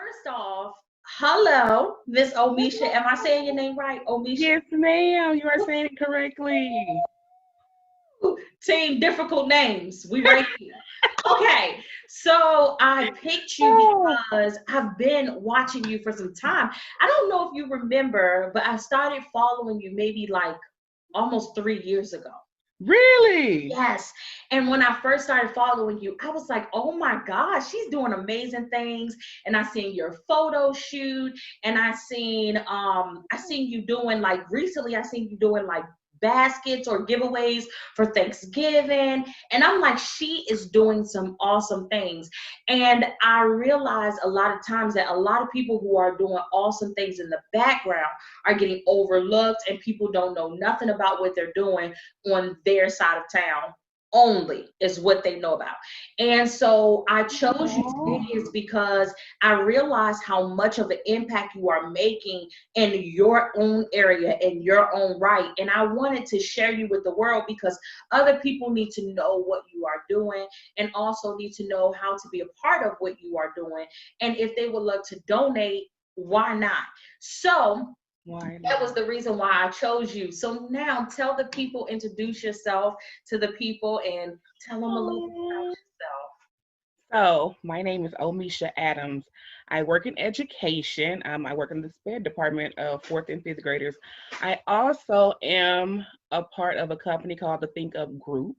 first off, hello, Miss Omesha. Am I saying your name right, Omesha? Yes, ma'am. You are saying it correctly. Team difficult names. We right here. Okay, so I picked you Oh, because I've been watching you for some time. I don't know if you remember, but I started following you maybe like almost 3 years ago. really? Yes. And when I first started following you, I was like, oh my gosh, she's doing amazing things. And I seen your photo shoot and I seen you doing like recently I seen you doing like baskets or giveaways for Thanksgiving. And I'm like, she is doing some awesome things. And I realize a lot of times that a lot of people who are doing awesome things in the background are getting overlooked and people don't know nothing about what they're doing on their side of town only is what they know about. And so I chose you Oh, today is because I realize how much of an impact you are making in your own area in your own right. And I wanted to share you with the world because other people need to know what you are doing and also need to know how to be a part of what you are doing. And if they would love to donate, why not? So why that was not? the reason why I chose you. So now tell the people, introduce yourself to the people and tell them a little bit Oh. about So, my name is Omesha Adams. I work in education. I work in the SPED department of fourth and fifth graders. I also am a part of a company called the Think Up Group.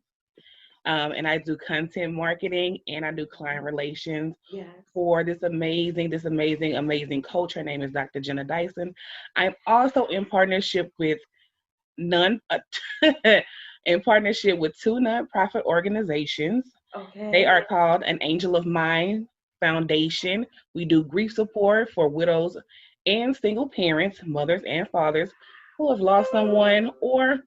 And I do content marketing and I do client relations yourself. Yes. for this amazing coach. Her name is Dr. Jenna Dyson. I'm also in partnership with none in partnership with two nonprofit organizations. They Okay. are called an Angel of Mine Foundation. We do grief support for widows and single parents, mothers and fathers who have lost someone or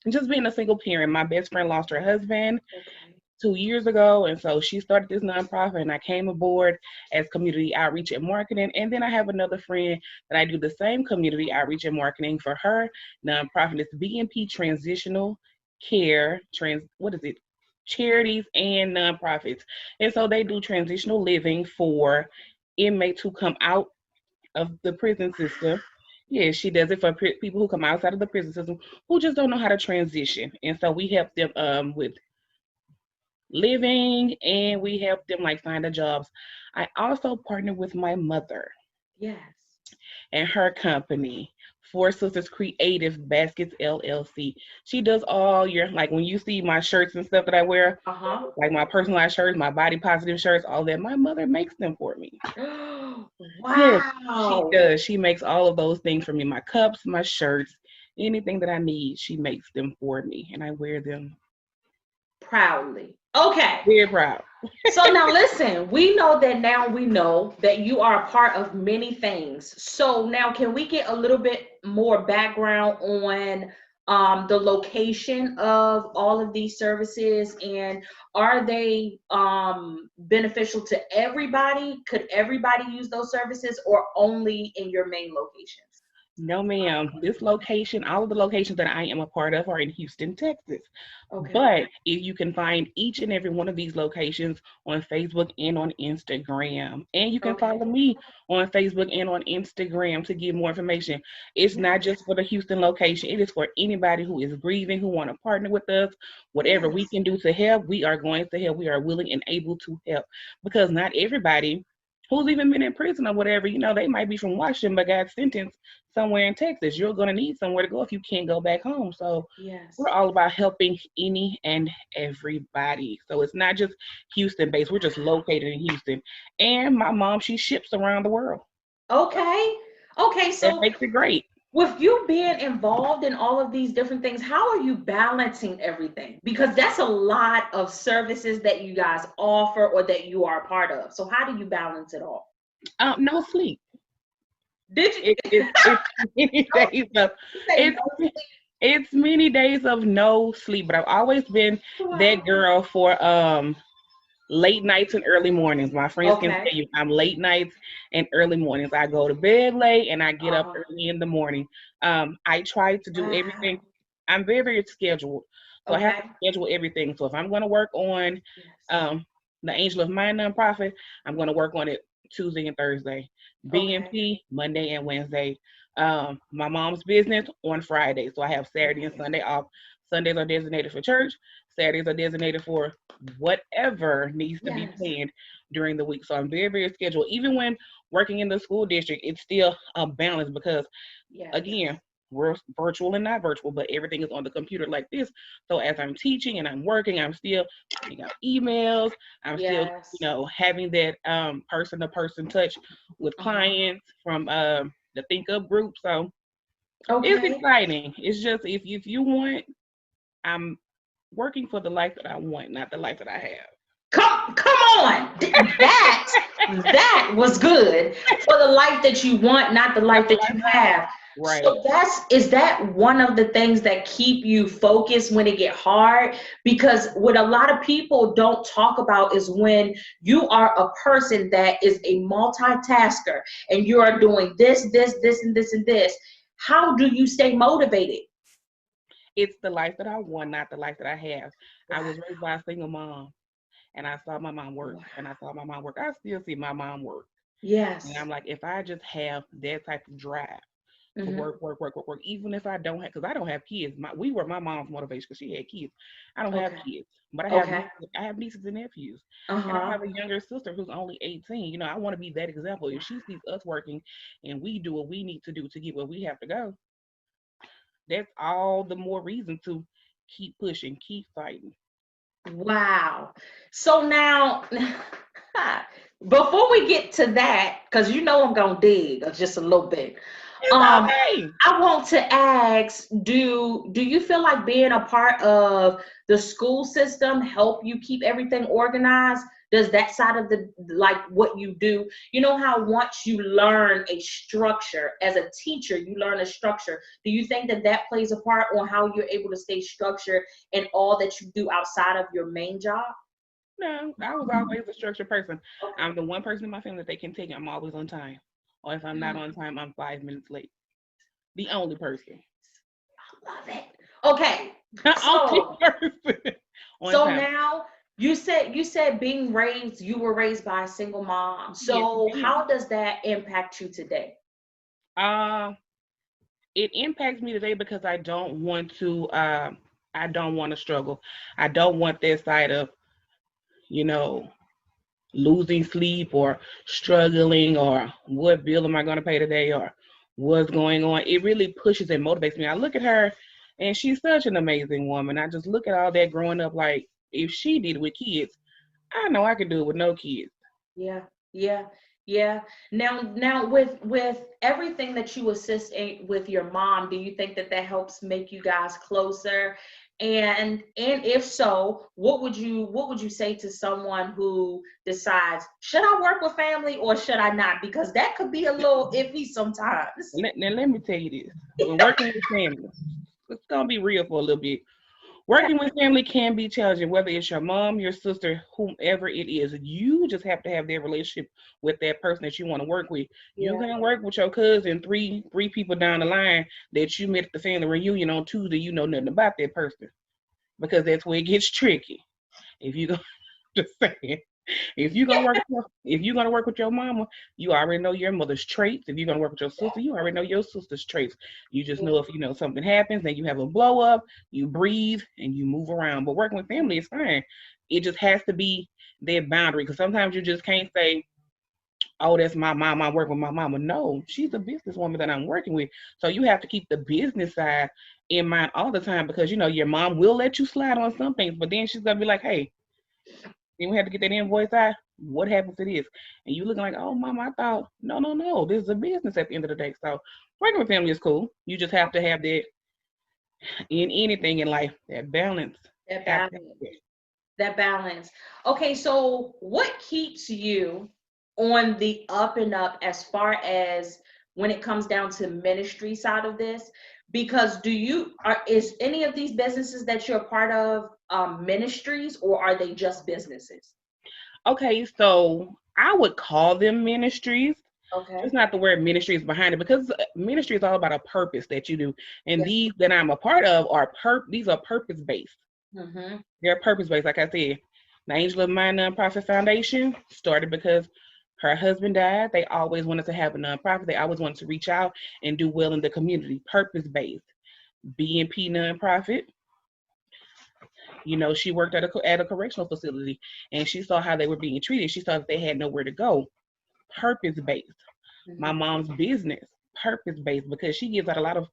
just being a single parent. My best friend lost her husband Okay. 2 years ago, and so she started this nonprofit, and I came aboard as community outreach and marketing. And then I have another friend that I do the same community outreach and marketing for her nonprofit. It's BNP Transitional Care Trans. What is it? Charities and nonprofits, and so they do transitional living for inmates who come out of the prison system. Yeah, she does it for people who come outside of the prison system who just don't know how to transition. And so we help them with living and we help them like find the jobs. I also partner with my mother Yes. and her company, Four Sisters Creative Baskets LLC. She does all your like when you see my shirts and stuff that I wear, Uh-huh. like my personalized shirts, my body positive shirts, all that. My mother makes them for me. Yes, she Wow. does. She makes all of those things for me. My cups, my shirts, anything that I need, she makes them for me, and I wear them Proudly. Okay. very proud. So now listen, we know that you are a part of many things. So now can we get a little bit more background on the location of all of these services and are they beneficial to everybody? Could everybody use those services or only in your main locations? No, ma'am. This location, all of the locations that I am a part of are in Houston, Texas. Okay. But if you can find each and every one of these locations on Facebook and on Instagram. And you can Okay. follow me on Facebook and on Instagram to get more information. It's not Yes. just for the Houston location, it is for anybody who is grieving, who want to partner with us. Whatever we Yes. can do to help, we are going to help. We are willing and able to help because not everybody who's even been in prison or whatever, they might be from Washington but got sentenced somewhere in Texas. You're going to need somewhere to go if you can't go back home. So we're Yes. all about helping any and everybody. So it's not just Houston based. We're just located in Houston. And my mom, she ships around the world. Okay. Okay. That So makes it great. with you being involved in all of these different things, how are you balancing everything? Because that's a lot of services that you guys offer or that you are a part of. So how do you balance it all? No sleep. Did you It's many days of say it's it's many days of no sleep. But I've always been no? that Wow. girl for late nights and early mornings. My friends can Okay. tell you I'm late nights and early mornings. I go to bed late and I get up Uh-huh. early in the morning. I try to do everything. Wow. I'm very, very scheduled. So I have to Okay. schedule everything. So if I'm going to work on Yes. um, the Angel of Mind nonprofit, I'm going to work on it Tuesday and Thursday. Okay. BNP Monday and Wednesday. My mom's business on Friday. So I have Saturday and Sunday off. Sundays are designated for church. Saturdays are designated for whatever needs to be Yes. planned during the week. So I'm very, very scheduled. Even when working in the school district, it's still a balance because, Yes. again, we're virtual and not virtual, but everything is on the computer like this. So as I'm teaching and I'm working, I'm still sending out emails. I'm still, Yes. having that person-to-person touch with Uh-huh. clients from the Think Up group. So it's Okay. exciting. It's just if you want, I'm working for the life that I want, not the life that I have. Come on. That was good for the life that you want, not the Not life the that life you that I have. have. Right. So is that one of the things that keep you focused when it get hard? Because what a lot of people don't talk about is when you are a person that is a multitasker and you are doing this, and this, and this. How do you stay motivated? It's the life that I want, not the life that I have. I Wow. was raised by a single mom, and I saw my mom work, Wow. and I saw my mom work. I still see my mom work. And Yes. I'm like, if I just have that type of drive to Hmm. work, work, work, work, work, even if I don't have, because I don't have kids. We were my mom's motivation because she had kids. I don't have Okay. kids, but Okay. I have nieces and nephews, and I Uh-huh. have a younger sister who's only 18. I want to be that example. If she sees us working, and we do what we need to do to get where we have to go, that's all the more reason to keep pushing, keep fighting. Wow. So now, before we get to that, because you know I'm gonna dig just a little bit. It's Um, okay. I want to ask, do you feel like being a part of the school system help you keep everything organized? Does that side of the like what you do? You know how once you learn a structure as a teacher, you learn a structure. Do you think that that plays a part on how you're able to stay structured in all that you do outside of your main job? No, I was always a structured person. Okay. I'm the one person in my family that they can take. I'm always on time. Or if I'm not on time, I'm 5 minutes late. The only person. Love it. Okay. The only So person on so time. now you said you were raised by a single mom. Yes, So ma'am. how does that impact you today? Uh, it impacts me today because I don't want to struggle. I don't want that side of, you know, losing sleep or struggling or what bill am I going to pay today or what's going on. It really pushes and motivates me. I look at her and she's such an amazing woman. I just look at all that growing up like if she did it with kids, I know I could do it with no kids. Yeah, yeah, yeah. Now with everything that you assist with your mom, do you think that that helps make you guys closer? And if so, what would you say to someone who decides, should I work with family or should I not? Because that could be a little iffy sometimes. Now let me tell you this. When working with family, it's gonna be real for a little bit. Working with family can be challenging, whether it's your mom, your sister, whomever it is. You just have to have that relationship with that person that you want to work with. You Yeah. can't work with your cousin, three people down the line that you met at the family reunion on Tuesday. You know nothing about that person because that's where it gets tricky. If you go, just saying, if you're gonna work with your mama, you already know your mother's traits. If you're gonna work with your sister, you already know your sister's traits. You just know if something happens, then you have a blow up, you breathe and you move around. But working with family is fine. It just has to be their boundary because sometimes you just can't say, "Oh, that's my mom. I work with my mama." No, she's a businesswoman that I'm working with, so you have to keep the business side in mind all the time because your mom will let you slide on some things, but then she's gonna be like, "Hey, then we have to get that invoice out. What happens to this?" And you looking like, "Oh, mom, I thought, no, no, no. This is a business at the end of the day." So working with family is cool. You just have to have that in anything in life. That balance. That Have to have balance. it. That balance. Okay, so what keeps you on the up and up as far as when it comes down to ministry side of this? Because is any of these businesses that you're a part of ministries, or are they just businesses? Okay, so I would call them ministries. Just Okay. not the word ministry is behind it because ministry is all about a purpose that you do. And Yeah. these that I'm a part of these are purpose based. Mm-hmm. They're purpose based. Like I said, the Angel of My Nonprofit Foundation started because Her husband died. They always wanted to have a nonprofit. They always wanted to reach out and do well in the community, purpose-based. BNP nonprofit. You know, she worked at a correctional facility, and she saw how they were being treated. She saw that they had nowhere to go. Purpose-based. My mom's business, purpose-based, because she gives out a lot of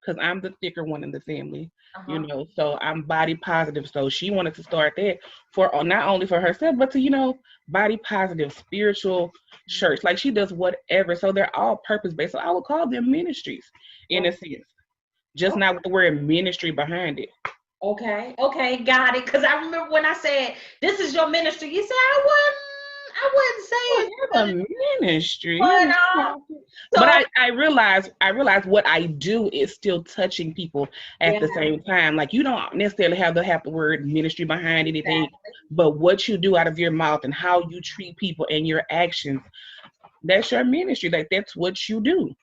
because I'm the thicker one in the family, you know, so I'm body positive. So she wanted to start that for not only for herself, but to, you know, body positive, spiritual shirts. Like she does whatever. So they're all purpose based. So I would call them ministries in a sense, just not with the word ministry behind it. Okay, got it. Because I remember when I said, this is your ministry, you said I wouldn't say it's a ministry. But I realize what I do is still touching people at the same time. Like you don't necessarily have the word ministry behind anything, but what you do out of your mouth and how you treat people and your actions, that's your ministry. Like that's what you do.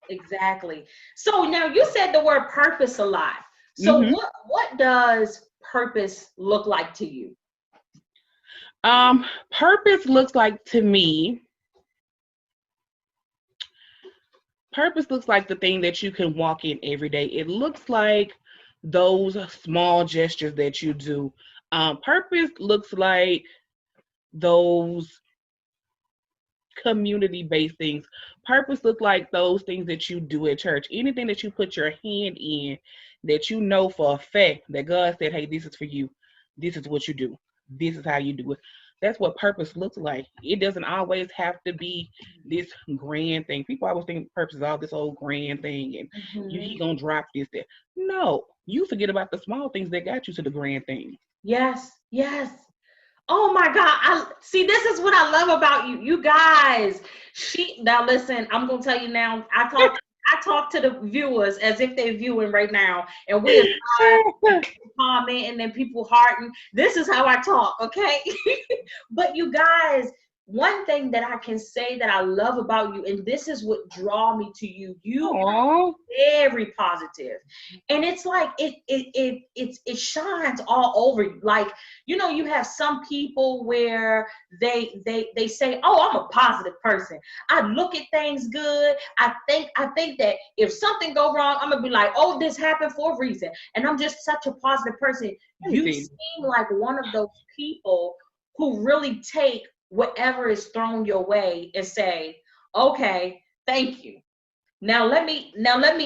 Exactly. So now you said the word purpose a lot. So what does purpose look like to you? Purpose looks like to me, purpose looks like the thing that you can walk in every day. It looks like those small gestures that you do. Purpose looks like those community-based things. Purpose looks like those things that you do at church. Anything that you put your hand in that you know for a fact that God said, hey, this is for you. This is what you do. This is how you do it. That's what purpose looks like. It doesn't always have to be this grand thing. People always think purpose is all this old grand thing and he gonna drop this there. No, you forget about the small things that got you to the grand thing. Yes. Oh my God. This is what I love about you. You guys, now listen, I'm gonna tell you now, I talk to the viewers as if they're viewing right now, and we're commenting and people hearting. This is how I talk, okay? But you guys, one thing that I can say that I love about you, and this is what draw me to you, you are very positive. And it's like it shines all over you. Like, you know, you have some people where they say, oh, I'm a positive person. I look at things good. I think that if something go wrong, I'm gonna be like, oh, this happened for a reason. And I'm just such a positive person. You seem like one of those people who really take whatever is thrown your way and say, okay, thank you. Now let me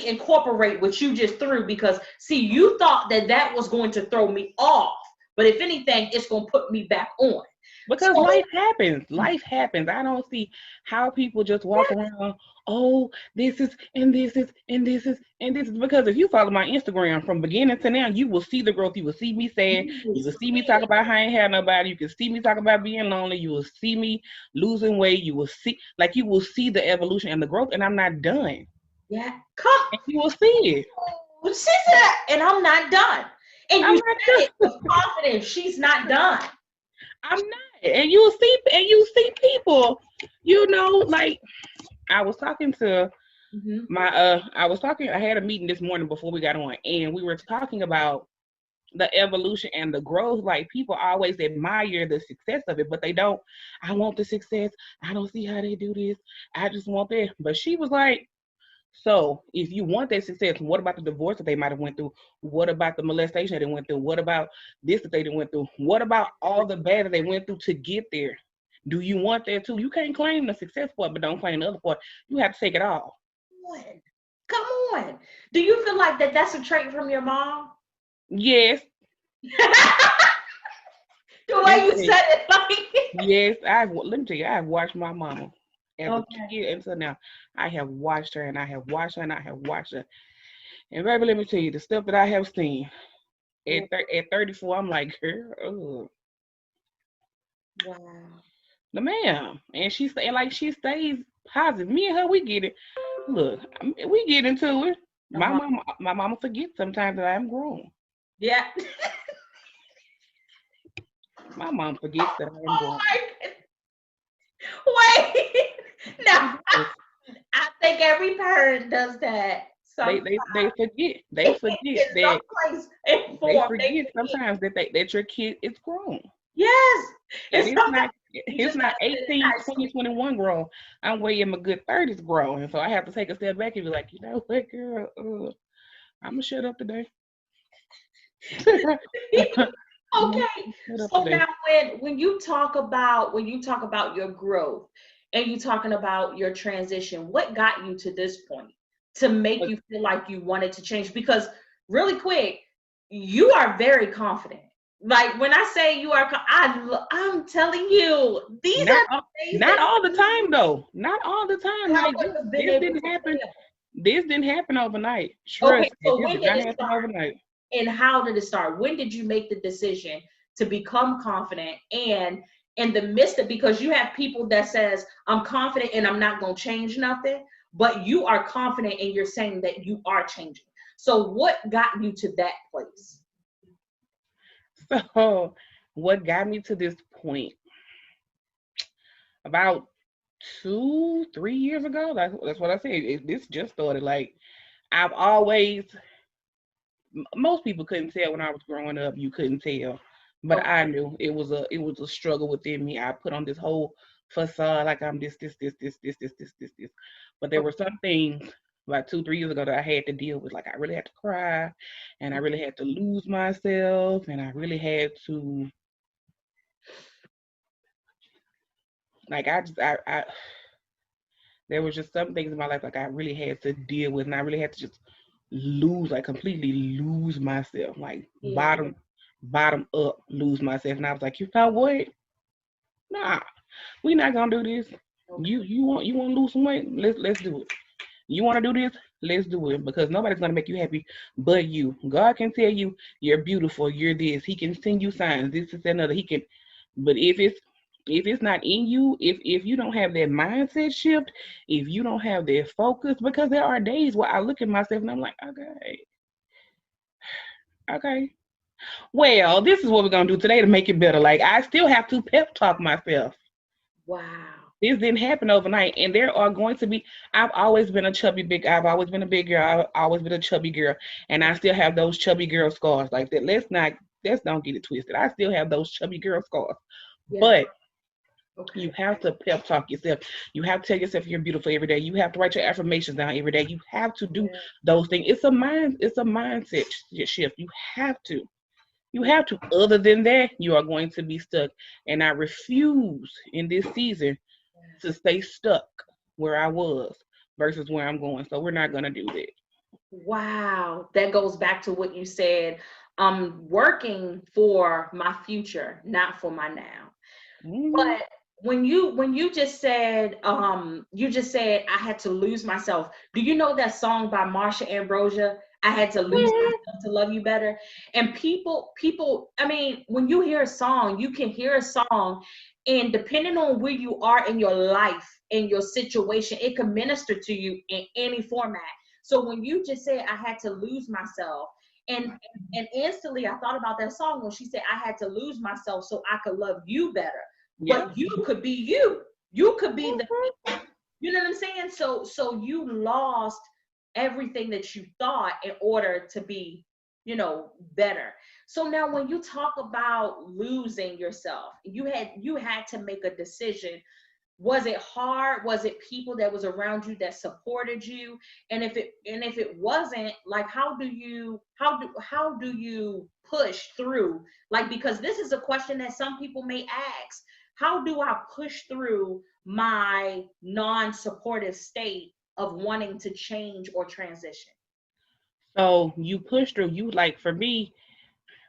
incorporate what you just threw, because see, you thought that was going to throw me off, but if anything, it's going to put me back on. Because life happens. I don't see how people just walk around, oh, this is, and this is, and this is, and this is. Because if you follow my Instagram from beginning to now, you will see the growth. You will see me sad. You will see me talk about how I ain't had nobody. You can see me talk about being lonely. You will see me losing weight. You will see the evolution and the growth, and I'm not done. Yeah, come. And you will see it. She said, and I'm not done. And you said it with confidence. She's not done. I'm not. And you see people, you know, like I was talking to I had a meeting this morning before we got on, and we were talking about the evolution and the growth. Like people always admire the success of it, but they don't. I want the success. I don't see how they do this. I just want that. But she was like, so if you want that success, what about the divorce that they might have went through? What about the molestation that they went through? What about this that they went through? What about all the bad that they went through to get there? Do you want that too? You can't claim the success part, but don't claim the other part. You have to take it all. Come on. Do you feel like that's a trait from your mom? Yes. The way you said it, like yes, let me tell you, I've watched my mama. As a kid until now, I have watched her and I have watched her and I have watched her. And baby, let me tell you, the stuff that I have seen at 34, I'm like, girl, oh. Wow. The ma'am. And she stays positive. Me and her, we get it. Look, we get into it. My mama forgets sometimes that I'm grown. Yeah. My mom forgets that I am grown. Wait. No, I think every parent does that. They forget. They forget that. They forget sometimes that your kid is grown. Yes. It's not You It's just not gotta sit in 18, it 20, nicely. 21 grown. I'm way in my good 30s grown. And so I have to take a step back and be like, you know what, girl, I'm going to shut up today. I'm going Okay. to shut up So today. now when you talk about your growth and you talking about your transition, what got you to this point to make But you feel like you wanted to change? Because really quick, you are very confident. Like when I say you are, I'm telling you, these not are all, the days not that all the time, though. Not all the time. how Like, have you been this able didn't to happen. fail? This didn't happen overnight. Okay, Trust me, so this when did did not it happen start? overnight. And how did it start? When did you make the decision to become confident? And in the midst of, because you have people that says, I'm confident and I'm not going to change nothing, but you are confident and you're saying that you are changing. So what got you to that place? So, what got me to this point? About 2, 3 years ago. That's what I said. This just started. Like, I've always, most people couldn't tell when I was growing up. You couldn't tell, but Okay. I knew it was a struggle within me. I put on this whole facade like I'm this. But there were Okay. some things about 2, 3 years ago that I had to deal with. Like, I really had to cry, and I really had to lose myself, and I really had to, like, I there was just some things in my life like I really had to deal with, and I really had to just lose, like, completely lose myself, like, Yeah. bottom up, lose myself. And I was like, you know what? Nah, we not gonna do this. Okay. You want to lose some weight? Let's do it. You want to do this? Let's do it, because nobody's gonna make you happy but you. God can tell you you're beautiful, you're this. He can send you signs. This is another. He can, but if it's not in you, if you don't have that mindset shift, if you don't have that focus, because there are days where I look at myself and I'm like, okay, well, this is what we're gonna do today to make it better. Like, I still have to pep talk myself. Wow. This didn't happen overnight, and there are going to be. I've always been a big girl. I've always been a chubby girl, and I still have those chubby girl scars. Like that. Let's don't get it twisted. I still have those chubby girl scars, Yeah. but you Okay. have to pep talk yourself. You have to tell yourself you're beautiful every day. You have to write your affirmations down every day. You have to do Yeah. those things. It's a mindset shift. You have to. You Yeah. have to. Other than that, you are going to be stuck. And I refuse in this season to Yes. stay stuck where I was versus where I'm going. So we're not gonna do that. Wow, that goes back to what you said. I'm working for my future, not for my now. Mm-hmm. But when you just said I had to lose myself. Do you know that song by Marsha Ambrosia? I had to lose myself to love you better. And people, I mean, when you hear a song, you can hear a song, and depending on where you are in your life, in your situation, it can minister to you in any format. So when you just said I had to lose myself, and and instantly I thought about that song when she said I had to lose myself so I could love you better. Yeah. But you could be you. You could be the, Mhm. you know what I'm saying? So you lost everything that you thought in order to be, better. So now when you talk about losing yourself, you had to make a decision. Was it hard? Was it people that was around you that supported you? And if it wasn't, like, how do you push through? Like, because this is a question that some people may ask. How do I push through my non-supportive state of wanting to change or transition? So you push through. You, like, for me,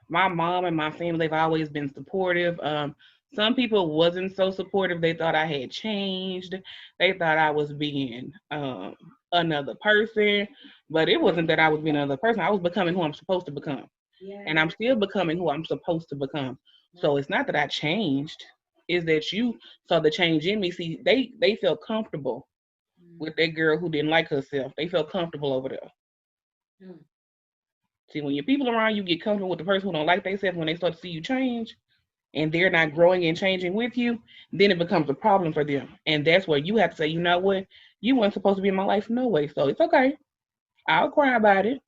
my mom and my family, they've always been supportive. Some people wasn't so supportive. They thought I had changed. They thought I was being another person, but it wasn't that I was being another person. I was becoming who I'm supposed to become, and Yeah. I'm still becoming who I'm supposed to become. So it's not that I changed. Is that you saw the change in me? See, they felt comfortable with that girl who didn't like herself. They felt comfortable over there. Mm. See, when your people around you get comfortable with the person who don't like themselves, when they start to see you change and they're not growing and changing with you, then it becomes a problem for them. And that's where you have to say, you know what? You weren't supposed to be in my life no way. So it's okay. I'll cry about it.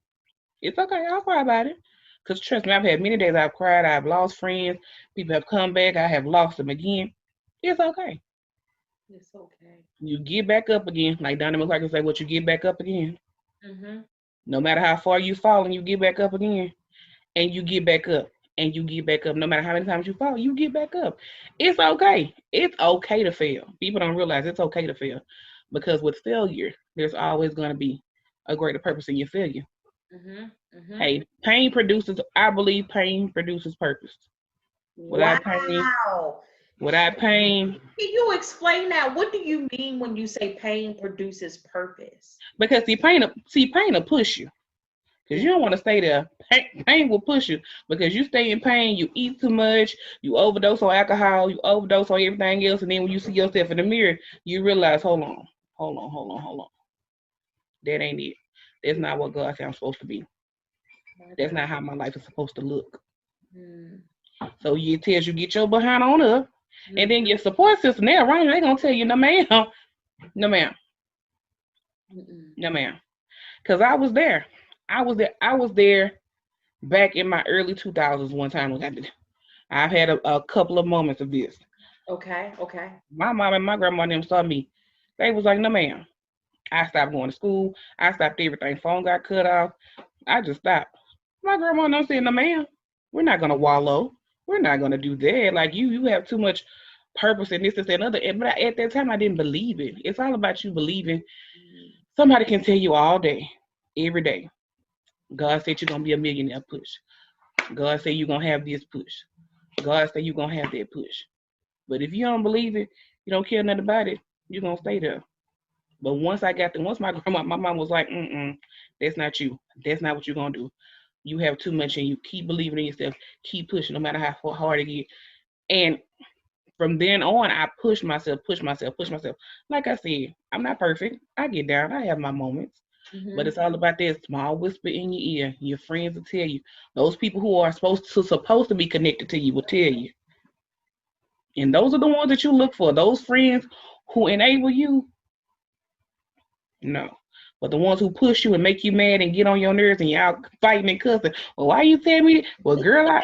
It's okay. I'll cry about it. Because trust me, I've had many days I've cried. I've lost friends. People have come back. I have lost them again. It's okay. It's okay. You get back up again. Like Donnie McClurkin say, what you get back up again. Mm-hmm. No matter how far you fall and you get back up again. And you get back up. And you get back up. No matter how many times you fall, you get back up. It's okay. It's okay to fail. People don't realize it's okay to fail. Because with failure, there's always going to be a greater purpose in your failure. Mm-hmm. Mm-hmm. Hey, pain produces, I believe pain produces purpose. Without pain, Wow. without pain, Can you explain that? What do you mean when you say pain produces purpose? because pain will push you. Because you don't want to stay there. Pain will push you. Because you stay in pain, you eat too much, you overdose on alcohol, you overdose on everything else, and then when you see yourself in the mirror, you realize, hold on. That ain't it. That's not what God said I'm supposed to be. That's not how my life is supposed to look. Mm. So it tells you get your behind on up, and then Mm-hmm. your support system, they're around you, they're gonna tell you, no ma'am, no ma'am, Mm-mm. no ma'am. Because I was there. I was there back in my early 2000s one time. I've had a couple of moments of this. Okay. Okay. My mom and my grandma and them saw me. They was like, no ma'am. I stopped going to school. I stopped everything. Phone got cut off. I just stopped. My grandma and them said, no ma'am, we're not gonna wallow. We're not gonna do that. Like you have too much purpose in this, and other. But at that time I didn't believe it. It's all about you believing. Somebody can tell you all day, every day. God said you're gonna be a millionaire, push. God said you're gonna have this, push. God said you're gonna have that, push. But if you don't believe it, you don't care nothing about it, you're gonna stay there. But once my grandma, my mom was like, that's not you. That's not what you're gonna do. You have too much and you keep believing in yourself, keep pushing no matter how hard it gets. And from then on, I push myself. Like I said, I'm not perfect. I get down, I have my moments. But Mm-hmm. it's all about that small whisper in your ear. Your friends will tell you. Those people who are supposed to be connected to you will tell you. And those are the ones that you look for. Those friends who enable you, no. But the ones who push you and make you mad and get on your nerves and y'all fighting and cussing. Well, why you tell me? Well, girl,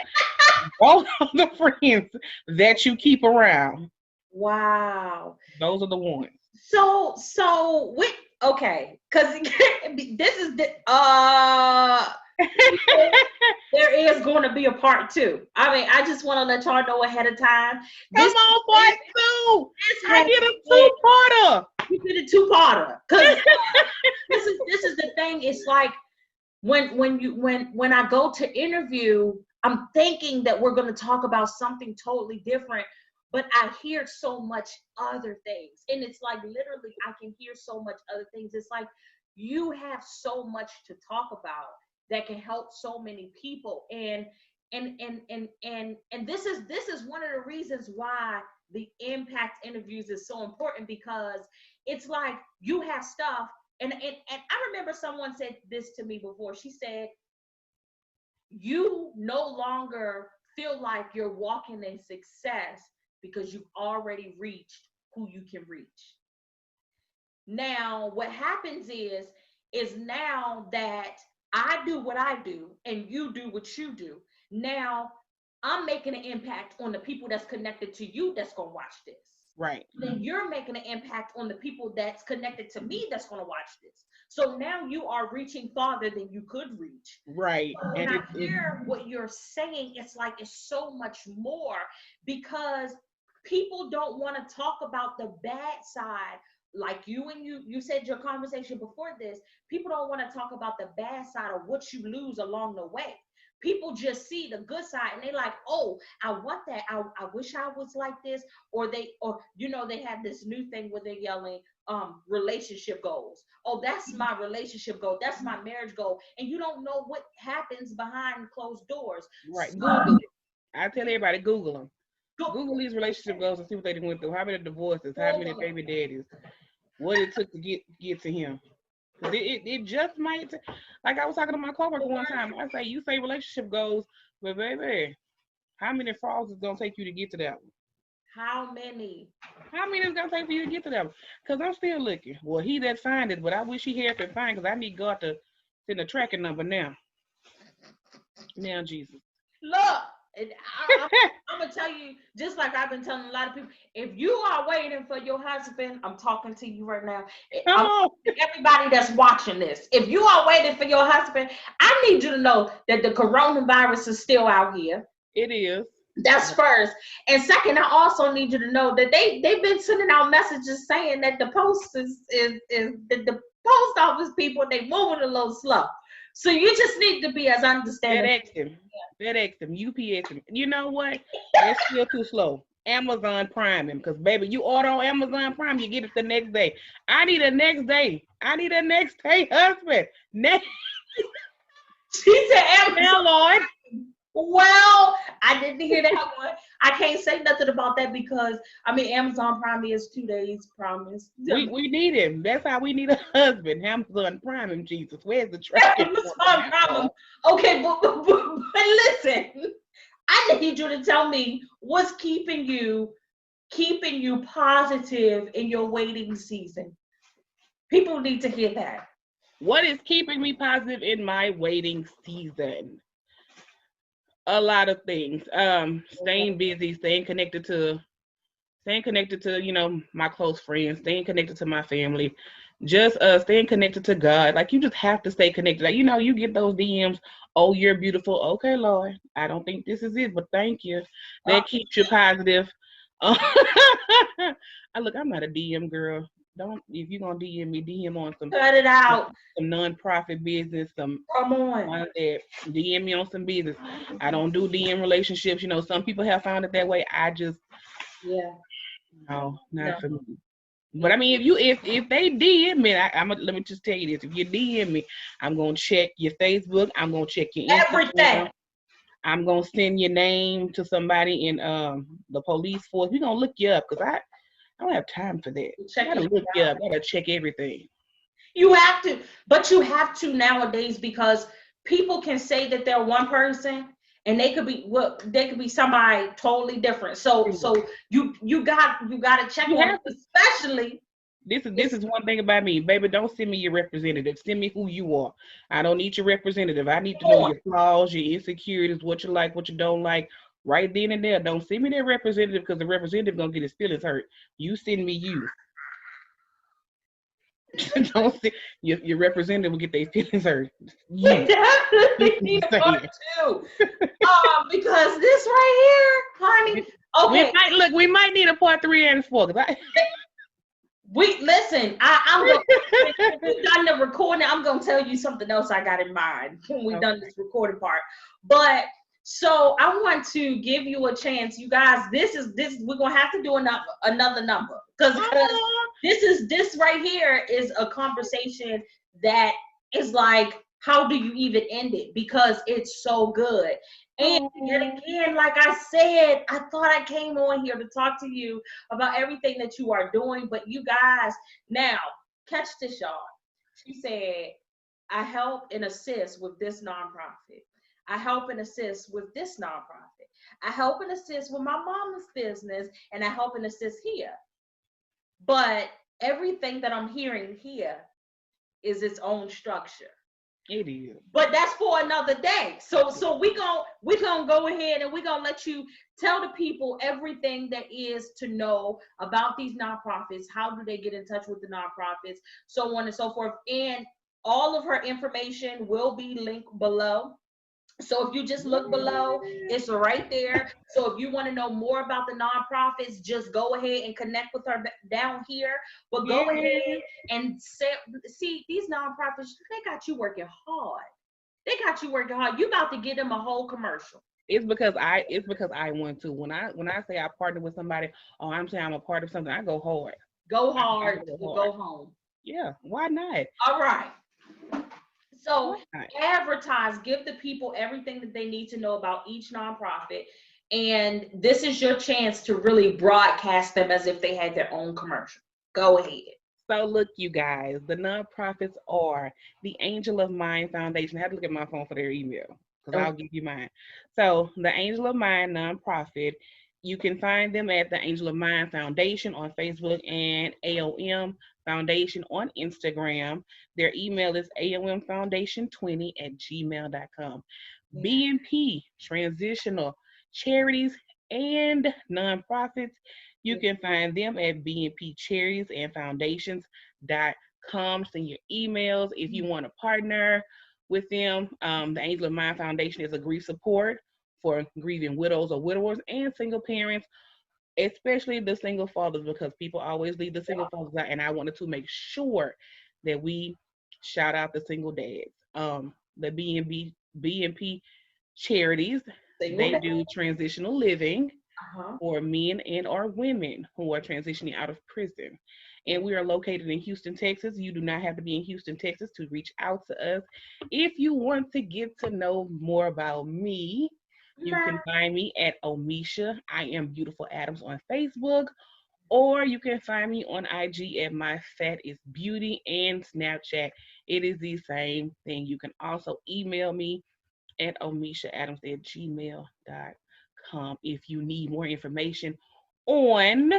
all of the friends that you keep around, Wow. those are the ones. So with okay, because this is the there is going to be a part two. I mean, I just want to let y'all know ahead of time. Come This on, part two. this I has did a been, two-parter. we did a two-parter because this is the thing. It's like when I go to interview, I'm thinking that we're going to talk about something totally different, but I hear so much other things, and it's like literally I can hear so much other things. It's like you have so much to talk about that can help so many people, and this is one of the reasons why the impact interviews is so important because it's like you have stuff and I remember someone said this to me before. She said, you no longer feel like you're walking in success because you've already reached who you can reach. Now, what happens is now that I do what I do and you do what you do, now I'm making an impact on the people that's connected to you that's gonna watch this. Right. Then you're making an impact on the people that's connected to me that's going to watch this. So now you are reaching farther than you could reach. Right. But when And I hear what you're saying, it's like it's so much more because people don't want to talk about the bad side. Like you said your conversation before this, people don't want to talk about the bad side of what you lose along the way. People just see the good side and they like, oh, I want that. I wish I was like this. Or they have this new thing where they're yelling relationship goals. Oh, that's my relationship goal. That's my marriage goal. And you don't know what happens behind closed doors. right. So, Google it. I tell everybody, Google them. go, Google these relationship goals and see what they went through. How many divorces? How many Google it. baby daddies? What it took to get to him? Cause it just might. Like I was talking to my coworker one time. I say, you say relationship goals, but baby, how many falls is gonna take you to get to that one? How many? How many is gonna take for you to get to that one? Cause I'm still looking. Well, he that find it, but I wish he had been fine. Cause I need God to send a tracking number now. Now, Jesus. Look. I'm gonna tell you, just like I've been telling a lot of people, if you are waiting for your husband, I'm talking to you right now. Come on. Everybody that's watching this, if you are waiting for your husband, I need you to know that the coronavirus is still out here. It is. That's first. And second, I also need you to know that they've been sending out messages saying that the post is the post office people, they moving a little slow. So you just need to be as understanding. FedEx him, UPS him. You know what? That's still too slow. Amazon Prime him, because baby, you order on Amazon Prime, you get it the next day. I need a next day. I need a next day husband. She said Amazon. Lord. Well, I didn't hear that one. I can't say nothing about that because Amazon Prime is 2 days promise. We need him. That's how we need a husband. Amazon Prime him, Jesus. Where's the track? Amazon Prime. Okay, but listen, I need you to tell me what's keeping you positive in your waiting season. People need to hear that. What is keeping me positive in my waiting season? A lot of things. Staying busy, staying connected to my close friends, staying connected to my family, just staying connected to God. Like, you just have to stay connected. Like, you get those DMs, oh, you're beautiful. Okay, Lord, I don't think this is it, but thank you. That keeps you positive. I'm not a DM girl. If you're gonna DM me, DM on some, cut it out, some nonprofit business, come on, DM me on some business. I don't do DM relationships. Some people have found it that way. I just, no, not for me. But if they DM me, let me just tell you this: if you DM me, I'm gonna check your Facebook. I'm gonna check your Instagram. Everything. I'm gonna send your name to somebody in the police force. We're gonna look you up, because I don't have time for that. I gotta look you up. I gotta check everything. You have to, but you have to nowadays, because people can say that they're one person and they could be somebody totally different. So you got to check on it, especially. This is one thing about me, baby. Don't send me your representative. Send me who you are. I don't need your representative. I need to know your flaws, your insecurities, what you like, what you don't like. Right then and there. Don't send me that representative, because the representative gonna get his feelings hurt. You send me you. Don't see your representative will get their feelings hurt. You definitely need part two. Because this right here, honey. Okay. We might need a part 3 and 4. Listen. I'm gonna we've done the recording. I'm gonna tell you something else I got in mind when we've done this recording part. But so I want to give you a chance, you guys. This we're gonna have to do another number, because this right here is a conversation that is like, how do you even end it? Because it's so good. And again, like I said, I thought I came on here to talk to you about everything that you are doing, but you guys, now catch this, y'all. She said, I help and assist with this nonprofit. I help and assist with this nonprofit. I help and assist with my mama's business, and I help and assist here. But everything that I'm hearing here is its own structure. It is. But that's for another day. So we gonna go ahead and we're gonna let you tell the people everything that is to know about these nonprofits. How do they get in touch with the nonprofits? So on and so forth. And all of her information will be linked below. So if you just look below, it's right there. So if you want to know more about the nonprofits, just go ahead and connect with her down here. But go ahead and see these nonprofits, they got you working hard. They got you working hard. You about to get them a whole commercial. It's because I want to. When I say I partner with somebody, or I'm saying I'm a part of something, I go hard. Go hard to go home. Yeah, why not? All right. So advertise, give the people everything that they need to know about each nonprofit. And this is your chance to really broadcast them as if they had their own commercial. Go ahead. So look, you guys, the nonprofits are the Angel of Mind Foundation. I have to look at my phone for their email, because I'll give you mine. So the Angel of Mind nonprofit, you can find them at the Angel of Mind Foundation on Facebook and AOM Foundation on Instagram. Their email is aomfoundation20@gmail.com. BNP Transitional charities and nonprofits. You can find them at bnpcharities&foundations.com. Send your emails if you want to partner with them. The Angel of Mind Foundation is a grief support for grieving widows or widowers and single parents, especially the single fathers, because people always leave the single fathers out, and I wanted to make sure that we shout out the single dads. The BNP charities, Single they day. do transitional living Uh-huh. for men and or women who are transitioning out of prison. And we are located in Houston, Texas. You do not have to be in Houston, Texas to reach out to us. If you want to get to know more about me, you can find me at Omesha, I Am Beautiful Adams on Facebook, or you can find me on IG at My Fat is Beauty and Snapchat. It is the same thing. You can also email me at omeshaadams@gmail.com if you need more information on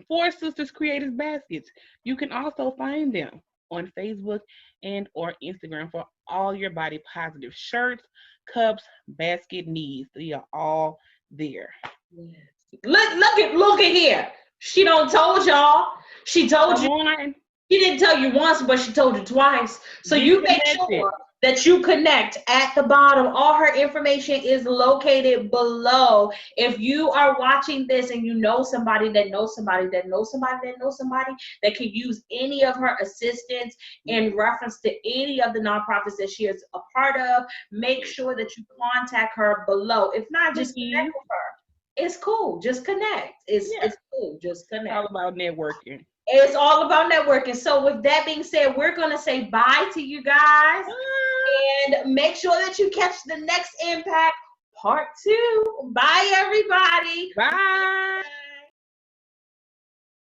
Four Sisters Creative Baskets. You can also find them on Facebook and or Instagram for all your body positive shirts, cups, basket needs. They are all there. Yes. Look at here. She don't told y'all. She told Come you. on. She didn't tell you once, but she told you twice. So Get you make connected. sure that you connect at the bottom. All her information is located below. If you are watching this and you know somebody that knows somebody that knows somebody that knows somebody that can use any of her assistance in reference to any of the nonprofits that she is a part of, make sure that you contact her below. If not, just connect with her. It's cool. Just connect. Yeah. It's cool. Just It's connect. all about networking. It's all about networking. So with that being said, we're going to say bye to you guys and make sure that you catch the next Impact Part 2. Bye, everybody. Bye.